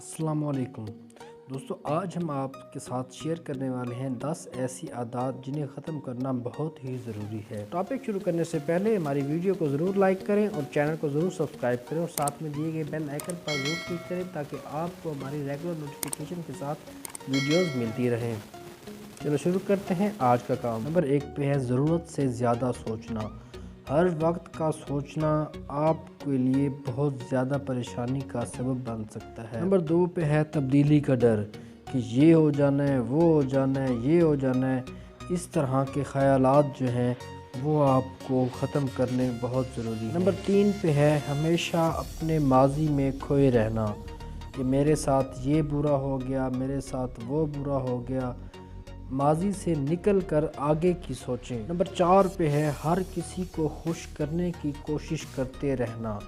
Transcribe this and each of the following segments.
السلام علیکم دوستو، آج ہم آپ کے ساتھ شیئر کرنے والے ہیں 10 ایسی عادات جنہیں ختم کرنا بہت ہی ضروری ہے۔ ٹاپک شروع کرنے سے پہلے ہماری ویڈیو کو ضرور لائک کریں اور چینل کو ضرور سبسکرائب کریں اور ساتھ میں دیے گئے بیل آئیکن پر ضرور کلک کریں تاکہ آپ کو ہماری ریگولر نوٹیفیکیشن کے ساتھ ویڈیوز ملتی رہیں۔ چلو شروع کرتے ہیں آج کا کام۔ نمبر 1 پہ ہے ضرورت سے زیادہ سوچنا۔ ہر وقت کا سوچنا آپ کے لیے بہت زیادہ پریشانی کا سبب بن سکتا ہے۔ نمبر 2 پہ ہے تبدیلی کا ڈر، کہ یہ ہو جانا ہے، وہ ہو جانا ہے، یہ ہو جانا ہے۔ اس طرح کے خیالات جو ہیں وہ آپ کو ختم کرنے بہت ضروری ہیں۔ نمبر 3 پہ ہے ہمیشہ اپنے ماضی میں کھوئے رہنا، کہ میرے ساتھ یہ برا ہو گیا، میرے ساتھ وہ برا ہو گیا۔ ماضی سے نکل کر آگے کی سوچیں۔ نمبر 4 پہ ہے ہر کسی کو خوش کرنے کی کوشش کرتے رہنا۔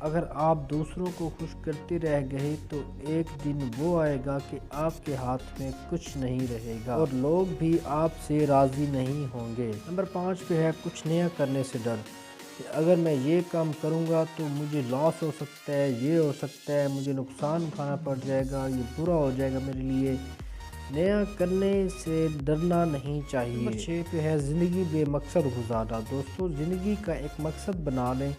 اگر آپ دوسروں کو خوش کرتے رہ گئے تو ایک دن وہ آئے گا کہ آپ کے ہاتھ میں کچھ نہیں رہے گا اور لوگ بھی آپ سے راضی نہیں ہوں گے۔ نمبر 5 پہ ہے کچھ نیا کرنے سے ڈر، کہ اگر میں یہ کام کروں گا تو مجھے لاس ہو سکتا ہے، یہ ہو سکتا ہے، مجھے نقصان اٹھانا پڑ جائے گا، یہ برا ہو جائے گا میرے لیے۔ نیا کرنے سے ڈرنا نہیں چاہیے۔ نمبر 6 پہ ہے زندگی بے مقصد گزارنا۔ دوستو، زندگی کا ایک مقصد بنا لیں،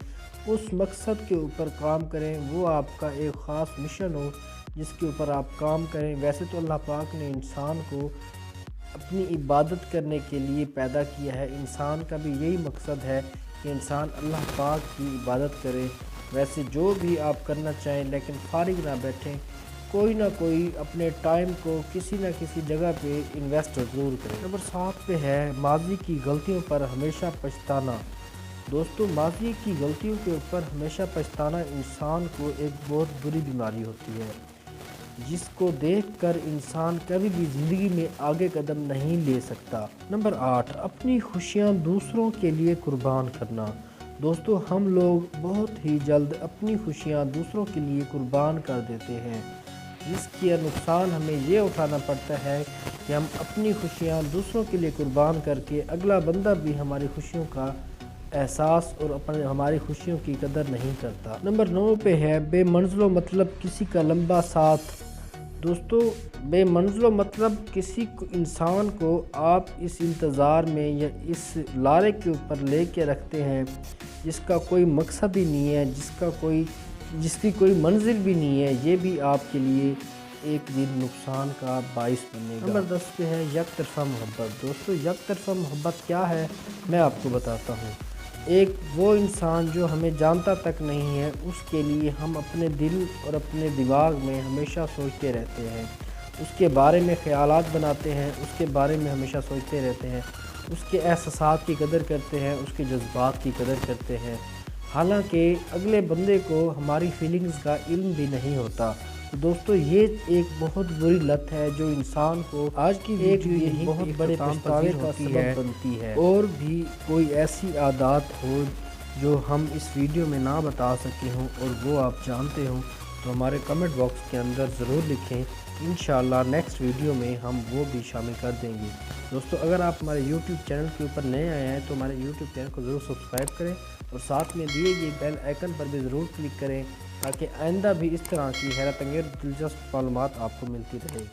اس مقصد کے اوپر کام کریں، وہ آپ کا ایک خاص مشن ہو جس کے اوپر آپ کام کریں۔ ویسے تو اللہ پاک نے انسان کو اپنی عبادت کرنے کے لیے پیدا کیا ہے، انسان کا بھی یہی مقصد ہے کہ انسان اللہ پاک کی عبادت کرے۔ ویسے جو بھی آپ کرنا چاہیں لیکن فارغ نہ بیٹھیں، کوئی نہ کوئی اپنے ٹائم کو کسی نہ کسی جگہ پہ انویسٹ ضرور کریں۔ نمبر 7 پہ ہے ماضی کی غلطیوں پر ہمیشہ پچھتانا۔ دوستو، ماضی کی غلطیوں کے اوپر ہمیشہ پچھتانا انسان کو ایک بہت بری بیماری ہوتی ہے، جس کو دیکھ کر انسان کبھی بھی زندگی میں آگے قدم نہیں لے سکتا۔ نمبر 8 اپنی خوشیاں دوسروں کے لیے قربان کرنا۔ دوستو، ہم لوگ بہت ہی جلد اپنی خوشیاں دوسروں کے لیے قربان کر دیتے ہیں، جس کی نقصان ہمیں یہ اٹھانا پڑتا ہے کہ ہم اپنی خوشیاں دوسروں کے لیے قربان کر کے اگلا بندہ بھی ہماری خوشیوں کا احساس اور ہماری خوشیوں کی قدر نہیں کرتا۔ نمبر 9 پہ ہے بے منزل و مطلب کسی کا لمبا ساتھ۔ دوستو، بے منزل و مطلب کسی انسان کو آپ اس انتظار میں یا اس لارے کے اوپر لے کے رکھتے ہیں جس کا کوئی مقصد ہی نہیں ہے، جس کی کوئی منزل بھی نہیں ہے، یہ بھی آپ کے لیے ایک دن نقصان کا باعث بنے گا۔ نمبر 10 پہ ہے یک طرفہ محبت۔ دوستو، یک طرفہ محبت کیا ہے میں آپ کو بتاتا ہوں۔ ایک وہ انسان جو ہمیں جانتا تک نہیں ہے، اس کے لیے ہم اپنے دل اور اپنے دماغ میں ہمیشہ سوچتے رہتے ہیں، اس کے بارے میں خیالات بناتے ہیں، اس کے بارے میں ہمیشہ سوچتے رہتے ہیں، اس کے احساسات کی قدر کرتے ہیں، اس کے جذبات کی قدر کرتے ہیں، حالانکہ اگلے بندے کو ہماری فیلنگز کا علم بھی نہیں ہوتا۔ تو دوستو، یہ ایک بہت بری لت ہے جو انسان کو آج کی ویڈیو یہی بہت بڑے پچھتاوے کا سبب بنتی ہے۔ اور بھی کوئی ایسی عادات ہو جو ہم اس ویڈیو میں نہ بتا سکے ہوں اور وہ آپ جانتے ہوں تو ہمارے کمنٹ باکس کے اندر ضرور لکھیں، انشاءاللہ نیکسٹ ویڈیو میں ہم وہ بھی شامل کر دیں گے۔ دوستو، اگر آپ ہمارے یوٹیوب چینل کے اوپر نئے آئے ہیں تو ہمارے یوٹیوب چینل کو ضرور سبسکرائب کریں اور ساتھ میں دیے گئے بیل آئیکن پر بھی ضرور کلک کریں تاکہ آئندہ بھی اس طرح کی حیرت انگیز دلچسپ معلومات آپ کو ملتی رہے۔